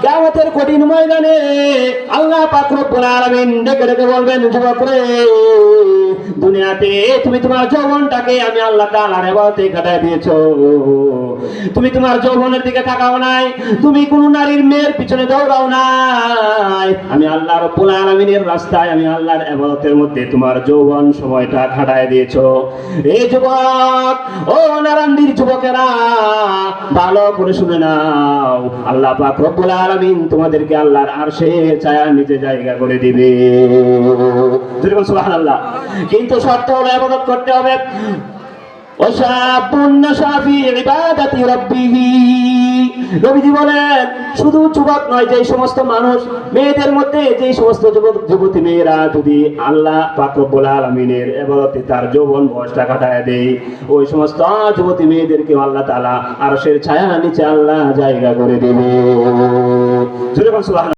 কিয়ামতের কঠিন ময়দানে আল্লাহ পাক রব্বুল আলামিন ডেকে ডেকে বলবেন, যুবক রে, দুনিয়াতে তুমি তোমার যৌবনটাকে আমি আল্লাহ তাআলার ইবাদতে কাটায় দিয়েছো। তুমি তোমার যৌবনের দিকে তাকাও নাই, তুমি কোন নারীর মেয়ের পিছনে দৌড়াও নাই। আমি আল্লাহ রাব্বুল আলামিনের রাস্তায়, আমি আল্লাহর ইবাদতের মধ্যে তোমার যৌবন সময়টা কাটায় দিয়েছো। এই যুবক, ও নারান্দির যুবকেরা, ভালো করে শুনে নাও, আল্লাহ পাক রব্বুল আলামিন তোমাদেরকে আল্লাহর আরশের ছায়ার নিচে জায়গা করে দিবে। যেরকম সুবহানাল্লাহ। কিন্তু শর্ত হলো ইবাদত করতে হবে। নবীজি বলেন, শুধু যুবক নয়, যে সমস্ত মানুষ, মেয়েদের মধ্যে যে সমস্ত যুবক যুবতী মেয়েরা যদি আল্লাহ পাক রব্বুল আলামিনের ইবাদতে তার যৌবন বয়সটা কাটায় দেয়, ওই সমস্ত যুবতী মেয়েদেরকে আল্লাহ তাআলা আরশের ছায়া নিচে আল্লাহ জায়গা করে দেবে।